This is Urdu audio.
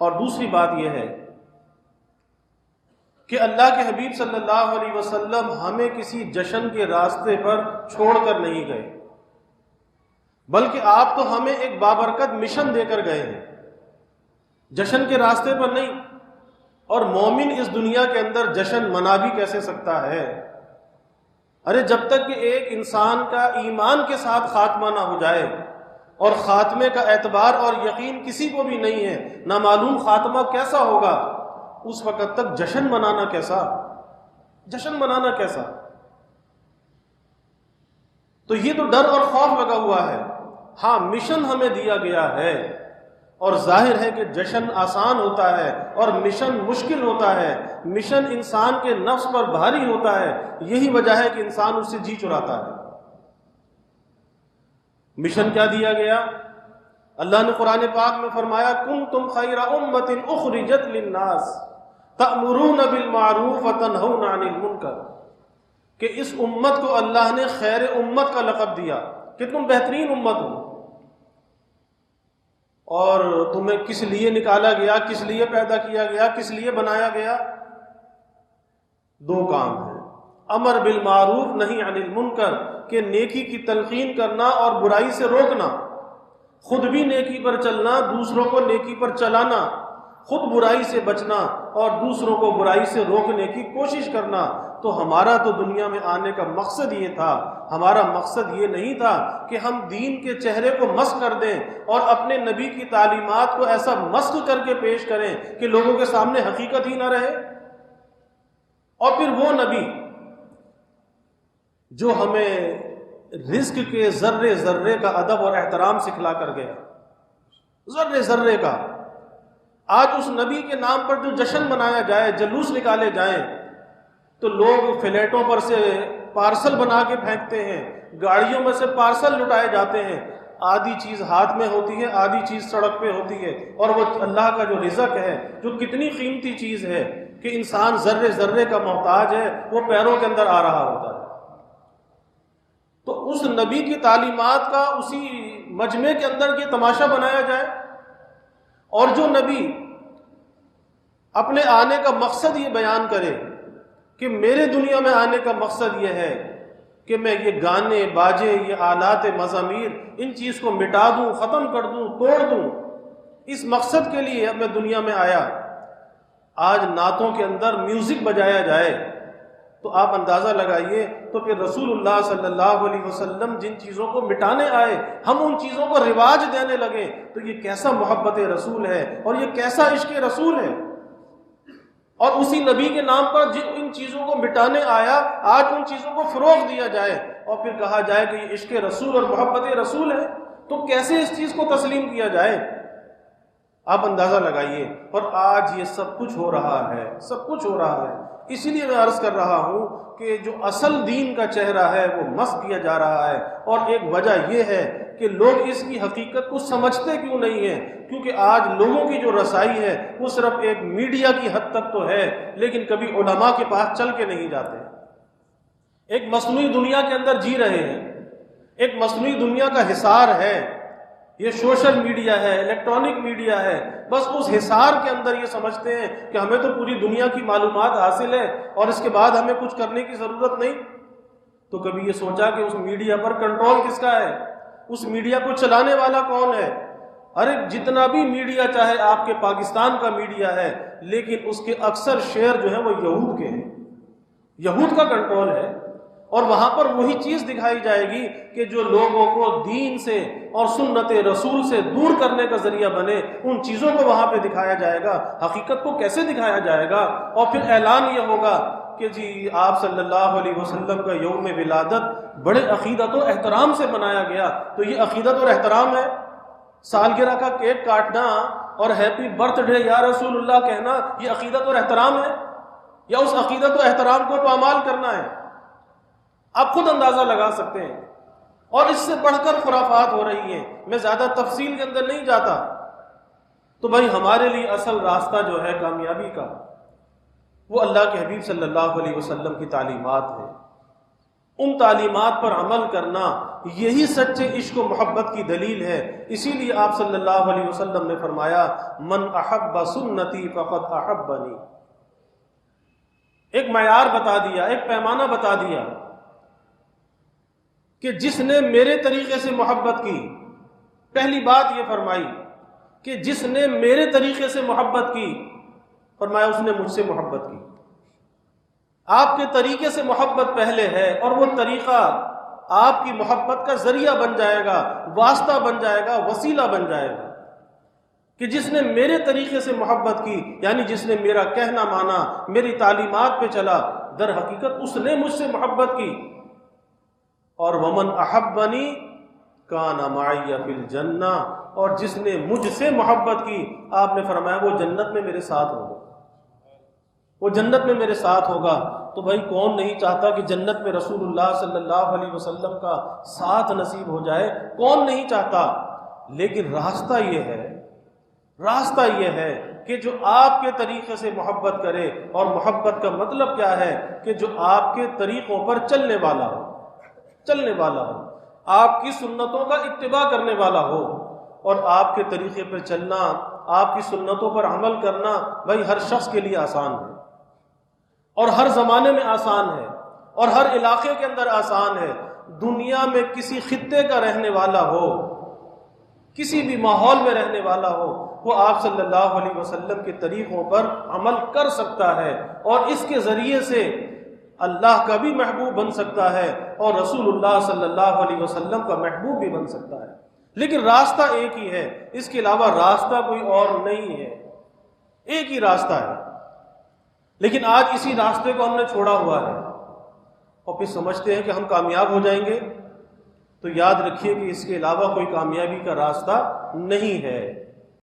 اور دوسری بات یہ ہے کہ اللہ کے حبیب صلی اللہ علیہ وسلم ہمیں کسی جشن کے راستے پر چھوڑ کر نہیں گئے، بلکہ آپ تو ہمیں ایک بابرکت مشن دے کر گئے ہیں، جشن کے راستے پر نہیں۔ اور مومن اس دنیا کے اندر جشن منا بھی کیسے سکتا ہے؟ ارے جب تک کہ ایک انسان کا ایمان کے ساتھ خاتمہ نہ ہو جائے، اور خاتمے کا اعتبار اور یقین کسی کو بھی نہیں ہے، نہ معلوم خاتمہ کیسا ہوگا، اس وقت تک جشن منانا کیسا؟ جشن منانا کیسا؟ تو یہ تو ڈر اور خوف لگا ہوا ہے۔ ہاں مشن ہمیں دیا گیا ہے، اور ظاہر ہے کہ جشن آسان ہوتا ہے اور مشن مشکل ہوتا ہے، مشن انسان کے نفس پر بھاری ہوتا ہے، یہی وجہ ہے کہ انسان اس سے جی چراتا ہے۔ مشن کیا دیا گیا؟ اللہ نے قرآن پاک میں فرمایا کنتم خیر امۃ اخرجت للناس تأمرون بالمعروف وتنہون عن المنکر، کہ اس امت کو اللہ نے خیر امت کا لقب دیا کہ تم بہترین امت ہو۔ اور تمہیں کس لیے نکالا گیا، کس لیے پیدا کیا گیا، کس لیے بنایا گیا؟ دو کام ہیں، امر بالمعروف نہی عن المنکر، کہ نیکی کی تلقین کرنا اور برائی سے روکنا، خود بھی نیکی پر چلنا، دوسروں کو نیکی پر چلانا، خود برائی سے بچنا اور دوسروں کو برائی سے روکنے کی کوشش کرنا۔ تو ہمارا تو دنیا میں آنے کا مقصد یہ تھا، ہمارا مقصد یہ نہیں تھا کہ ہم دین کے چہرے کو مسخ کر دیں اور اپنے نبی کی تعلیمات کو ایسا مسخ کر کے پیش کریں کہ لوگوں کے سامنے حقیقت ہی نہ رہے۔ اور پھر وہ نبی جو ہمیں رزق کے ذرے ذرے کا ادب اور احترام سکھلا کر گیا، ذرے ذرے کا، آج اس نبی کے نام پر جو جشن منایا جائے، جلوس نکالے جائیں، تو لوگ فلیٹوں پر سے پارسل بنا کے پھینکتے ہیں، گاڑیوں میں سے پارسل لٹائے جاتے ہیں، آدھی چیز ہاتھ میں ہوتی ہے، آدھی چیز سڑک پہ ہوتی ہے، اور وہ اللہ کا جو رزق ہے، جو کتنی قیمتی چیز ہے کہ انسان ذرے ذرے کا محتاج ہے، وہ پیروں کے اندر آ رہا ہوتا ہے۔ تو اس نبی کی تعلیمات کا اسی مجمع کے اندر یہ تماشا بنایا جائے، اور جو نبی اپنے آنے کا مقصد یہ بیان کرے کہ میرے دنیا میں آنے کا مقصد یہ ہے کہ میں یہ گانے باجے، یہ آلات مزامیر، ان چیز کو مٹا دوں، ختم کر دوں، توڑ دوں، اس مقصد کے لیے اب میں دنیا میں آیا۔ آج نعتوں کے اندر میوزک بجایا جائے تو آپ اندازہ لگائیے، تو پھر رسول اللہ صلی اللہ علیہ وسلم جن چیزوں کو مٹانے آئے، ہم ان چیزوں کو رواج دینے لگے، تو یہ کیسا محبت رسول ہے اور یہ کیسا عشق رسول ہے۔ اور اسی نبی کے نام پر جن ان چیزوں کو مٹانے آیا، آج ان چیزوں کو فروغ دیا جائے اور پھر کہا جائے کہ یہ عشق رسول اور محبت رسول ہے، تو کیسے اس چیز کو تسلیم کیا جائے؟ آپ اندازہ لگائیے۔ اور آج یہ سب کچھ ہو رہا ہے، سب کچھ ہو رہا ہے۔ اسی لیے میں عرض کر رہا ہوں کہ جو اصل دین کا چہرہ ہے وہ مسخ کیا جا رہا ہے، اور ایک وجہ یہ ہے کہ لوگ اس کی حقیقت کو سمجھتے کیوں نہیں ہیں، کیونکہ آج لوگوں کی جو رسائی ہے وہ صرف ایک میڈیا کی حد تک تو ہے، لیکن کبھی علماء کے پاس چل کے نہیں جاتے۔ ایک مصنوعی دنیا کے اندر جی رہے ہیں، ایک مصنوعی دنیا کا حصار ہے، یہ سوشل میڈیا ہے، الیکٹرانک میڈیا ہے، بس اس حصار کے اندر یہ سمجھتے ہیں کہ ہمیں تو پوری دنیا کی معلومات حاصل ہے اور اس کے بعد ہمیں کچھ کرنے کی ضرورت نہیں۔ تو کبھی یہ سوچا کہ اس میڈیا پر کنٹرول کس کا ہے؟ اس میڈیا کو چلانے والا کون ہے؟ ارے جتنا بھی میڈیا چاہے آپ کے پاکستان کا میڈیا ہے، لیکن اس کے اکثر شیئر جو ہیں وہ یہود کے ہیں، یہود کا کنٹرول ہے، اور وہاں پر وہی چیز دکھائی جائے گی کہ جو لوگوں کو دین سے اور سنت رسول سے دور کرنے کا ذریعہ بنے، ان چیزوں کو وہاں پہ دکھایا جائے گا۔ حقیقت کو کیسے دکھایا جائے گا؟ اور پھر اعلان یہ ہوگا کہ جی آپ صلی اللہ علیہ وسلم کا یوم ولادت بڑے عقیدت و احترام سے منایا گیا۔ تو یہ عقیدت اور احترام ہے؟ سالگرہ کا کیک کاٹنا اور ہیپی برتھ ڈے یا رسول اللہ کہنا یہ عقیدت اور احترام ہے، یا اس عقیدت و احترام کو پامال کرنا ہے؟ آپ خود اندازہ لگا سکتے ہیں۔ اور اس سے بڑھ کر خرافات ہو رہی ہیں، میں زیادہ تفصیل کے اندر نہیں جاتا۔ تو بھائی ہمارے لیے اصل راستہ جو ہے کامیابی کا، وہ اللہ کے حبیب صلی اللہ علیہ وسلم کی تعلیمات ہے، ان تعلیمات پر عمل کرنا، یہی سچے عشق و محبت کی دلیل ہے۔ اسی لیے آپ صلی اللہ علیہ وسلم نے فرمایا من احب سنتی فقد احبنی، ایک معیار بتا دیا، ایک پیمانہ بتا دیا کہ جس نے میرے طریقے سے محبت کی، پہلی بات یہ فرمائی کہ جس نے میرے طریقے سے محبت کی، فرمایا اس نے مجھ سے محبت کی۔ آپ کے طریقے سے محبت پہلے ہے، اور وہ طریقہ آپ کی محبت کا ذریعہ بن جائے گا، واسطہ بن جائے گا، وسیلہ بن جائے گا، کہ جس نے میرے طریقے سے محبت کی، یعنی جس نے میرا کہنا مانا، میری تعلیمات پہ چلا، در حقیقت اس نے مجھ سے محبت کی۔ اور ومن احبنی کان معی فی الجنہ، اور جس نے مجھ سے محبت کی، آپ نے فرمایا وہ جنت میں میرے ساتھ ہوگا، وہ جنت میں میرے ساتھ ہوگا۔ تو بھائی کون نہیں چاہتا کہ جنت میں رسول اللہ صلی اللہ علیہ وسلم کا ساتھ نصیب ہو جائے، کون نہیں چاہتا؟ لیکن راستہ یہ ہے کہ جو آپ کے طریقے سے محبت کرے، اور محبت کا مطلب کیا ہے کہ جو آپ کے طریقوں پر چلنے والا ہو، آپ کی سنتوں کا اتباع کرنے والا ہو۔ اور آپ کے طریقے پر چلنا، آپ کی سنتوں پر عمل کرنا بھائی ہر شخص کے لیے آسان ہے، اور ہر زمانے میں آسان ہے، اور ہر علاقے کے اندر آسان ہے۔ دنیا میں کسی خطے کا رہنے والا ہو، کسی بھی ماحول میں رہنے والا ہو، وہ آپ صلی اللہ علیہ وسلم کے طریقوں پر عمل کر سکتا ہے، اور اس کے ذریعے سے اللہ کا بھی محبوب بن سکتا ہے، اور رسول اللہ صلی اللہ علیہ وسلم کا محبوب بھی بن سکتا ہے۔ لیکن راستہ ایک ہی ہے، اس کے علاوہ راستہ کوئی اور نہیں ہے، ایک ہی راستہ ہے۔ لیکن آج اسی راستے کو ہم نے چھوڑا ہوا ہے، اور پھر سمجھتے ہیں کہ ہم کامیاب ہو جائیں گے۔ تو یاد رکھیے کہ اس کے علاوہ کوئی کامیابی کا راستہ نہیں ہے۔